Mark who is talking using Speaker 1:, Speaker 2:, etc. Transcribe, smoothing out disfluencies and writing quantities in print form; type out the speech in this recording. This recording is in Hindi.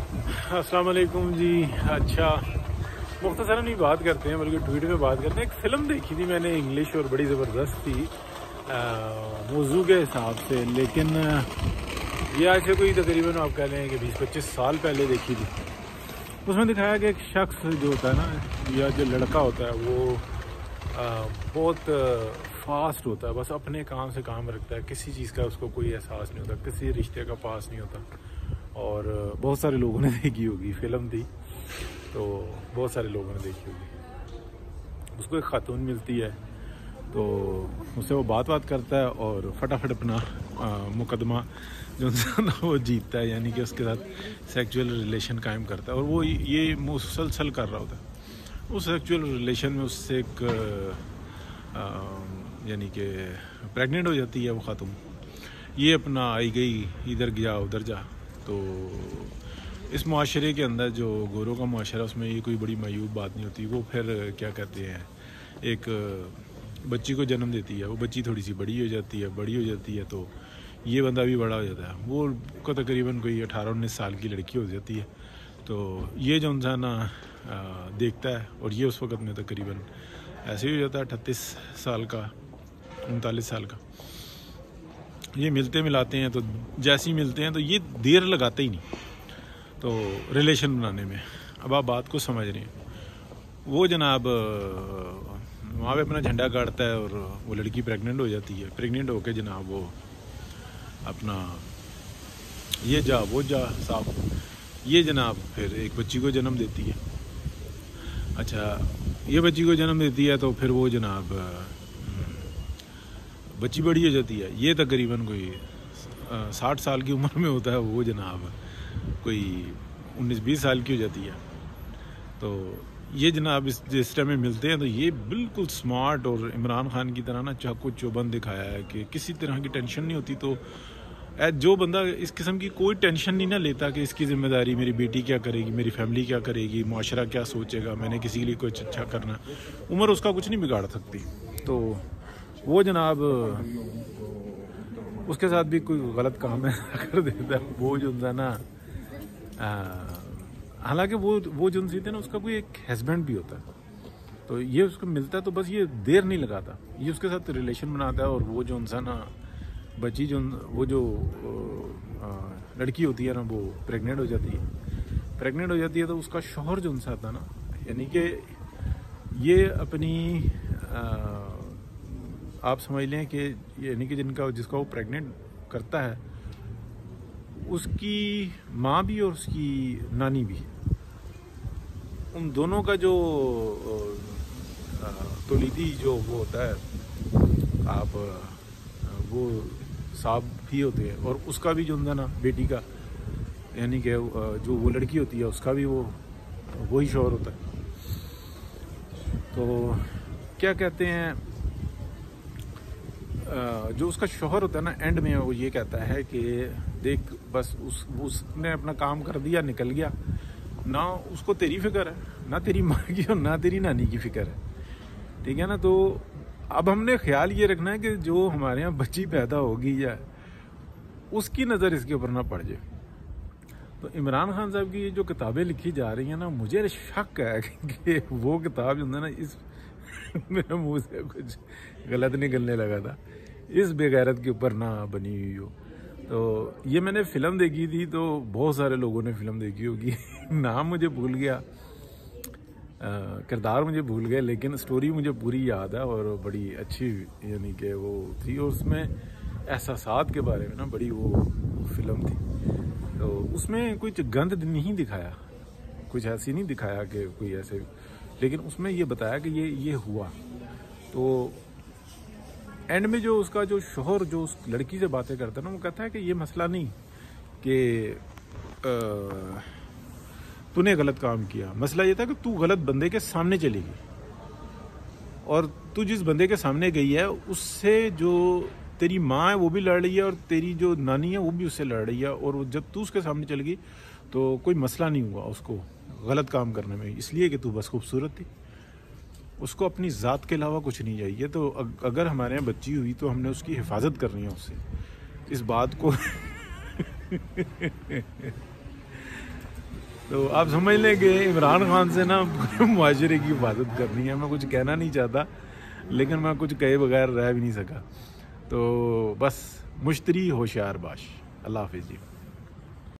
Speaker 1: अस्सलाम वालेकुम जी। अच्छा, मुख्तसरन ही बात करते हैं, बल्कि ट्वीट में बात करते हैं। एक फ़िल्म देखी थी मैंने इंग्लिश, और बड़ी ज़बरदस्त थी मौजू के हिसाब से, लेकिन ये आज से कोई तकरीबन आप कह लें कि 20-25 साल पहले देखी थी। उसमें दिखाया कि एक शख्स जो होता है ना, या जो लड़का होता है, वो बहुत फास्ट होता है, बस अपने काम से काम रखता है, किसी चीज़ का उसको कोई एहसास नहीं होता, किसी रिश्ते का पास नहीं होता। और बहुत सारे लोगों ने देखी होगी, फिल्म थी तो बहुत सारे लोगों ने देखी होगी। उसको एक खातून मिलती है तो उससे वो बात करता है और फटाफट अपना मुकदमा जो ना वो जीतता है, यानी कि उसके साथ सेक्सुअल रिलेशन कायम करता है। और वो ये मुसलसल कर रहा होता है। उस सेक्सुअल रिलेशन में उससे एक यानी कि प्रेग्नेंट हो जाती है वो खातून। ये अपना आई गई, इधर गया उधर जा। तो इस माशरे के अंदर जो गोरों का माशरा, उसमें ये कोई बड़ी मायूब बात नहीं होती। वो फिर क्या कहते हैं, एक बच्ची को जन्म देती है। वो बच्ची थोड़ी सी बड़ी हो जाती है तो ये बंदा भी बड़ा हो जाता है। वो को तकरीबन कोई 18-19 साल की लड़की हो जाती है। तो ये जो इंसान देखता है, और ये उस वक़्त में तकरीबन ऐसे ही हो जाता है 38 साल का, 39 साल का। ये मिलते मिलाते हैं, तो जैसे ही मिलते हैं तो ये देर लगाते ही नहीं तो रिलेशन बनाने में। अब आप बात को समझ रहे हैं। वो जनाब वहाँ पे अपना झंडा गाड़ता है और वो लड़की प्रेग्नेंट हो जाती है। प्रेग्नेंट होकर जनाब वो अपना ये जा वो जा साहब, ये जनाब फिर एक बच्ची को जन्म देती है। अच्छा, ये बच्ची को जन्म देती है तो फिर वो जनाब बच्ची बड़ी हो जाती है। ये तकरीबन कोई 60 साल की उम्र में होता है। वो जनाब कोई 19-20 साल की हो जाती है। तो ये जनाब जिस टाइम में मिलते हैं तो ये बिल्कुल स्मार्ट और इमरान खान की तरह ना चाकू चौबंद दिखाया है कि किसी तरह की टेंशन नहीं होती। तो जो बंदा इस किस्म की कोई टेंशन नहीं ना लेता कि इसकी ज़िम्मेदारी मेरी बेटी क्या करेगी, मेरी फैमिली क्या करेगी, माशरा क्या सोचेगा, मैंने किसी के लिए कुछ अच्छा करना, उम्र उसका कुछ नहीं बिगाड़ सकती। तो वो जनाब उसके साथ भी कोई गलत काम है कर देता है। वो जो है ना, हालांकि वो जो थे ना, उसका कोई एक हस्बैंड भी होता है। तो ये उसको मिलता है तो बस ये देर नहीं लगाता, ये उसके साथ रिलेशन बनाता है। और वो जो इंसान ना बच्ची वो जो लड़की होती है ना, वो प्रेग्नेंट हो जाती है। तो उसका शौहर जो इंसान था ना, यानी कि ये अपनी आप समझ लें कि यानी कि जिसका वो प्रेग्नेंट करता है, उसकी माँ भी और उसकी नानी भी, उन दोनों का जो तौलीदी जो वो होता है, आप वो साहब भी होते हैं। और उसका भी जो होता ना बेटी का, यानी कि जो वो लड़की होती है, उसका भी वही शौहर होता है। तो क्या कहते हैं, जो उसका शौहर होता है ना, एंड में वो ये कहता है कि देख, बस उसने अपना काम कर दिया, निकल गया ना। उसको तेरी फिक्र है ना, तेरी माँ की और ना तेरी नानी की फिक्र है, ठीक है ना। तो अब हमने ख्याल ये रखना है कि जो हमारे यहाँ बच्ची पैदा होगी या उसकी नज़र इसके ऊपर ना पड़ जाए। तो इमरान खान साहब की जो किताबें लिखी जा रही हैं ना, मुझे शक है कि वो किताब जो है ना, इस मेरे मुंह से कुछ गलत निकलने लगा था, इस बेगैरत के ऊपर ना बनी हुई हो। तो ये मैंने फ़िल्म देखी थी, तो बहुत सारे लोगों ने फ़िल्म देखी होगी। नाम मुझे भूल गया, किरदार मुझे भूल गया, लेकिन स्टोरी मुझे पूरी याद है और बड़ी अच्छी यानी कि वो थी। और उसमें एहसासात के बारे में ना बड़ी वो फिल्म थी। तो उसमें कुछ गंद नहीं दिखाया, कुछ ऐसी नहीं दिखाया कि कोई ऐसे, लेकिन उसमें ये बताया कि ये हुआ। तो एंड में जो उसका जो शौहर जो उस लड़की से बातें करता है ना, वो कहता है कि ये मसला नहीं कि तूने गलत काम किया, मसला ये था कि तू गलत बंदे के सामने चली गई, और तू जिस बंदे के सामने गई है उससे जो तेरी माँ है वो भी लड़ रही है, और तेरी जो नानी है वो भी उससे लड़ रही है। और जब तू उसके सामने चल गई तो कोई मसला नहीं हुआ उसको गलत काम करने में, इसलिए कि तू बस खूबसूरत थी। उसको अपनी ज़ात के अलावा कुछ नहीं चाहिए। तो अगर हमारे यहाँ बच्ची हुई तो हमने उसकी हिफाजत करनी है उससे, इस बात को तो आप समझ लें कि इमरान खान से ना मुआशरे की हिफाजत करनी है। मैं कुछ कहना नहीं चाहता, लेकिन मैं कुछ कहे बगैर रह भी नहीं सका। तो बस मुश्तरी होशियार बाश। अल्लाह हाफिज़ जी।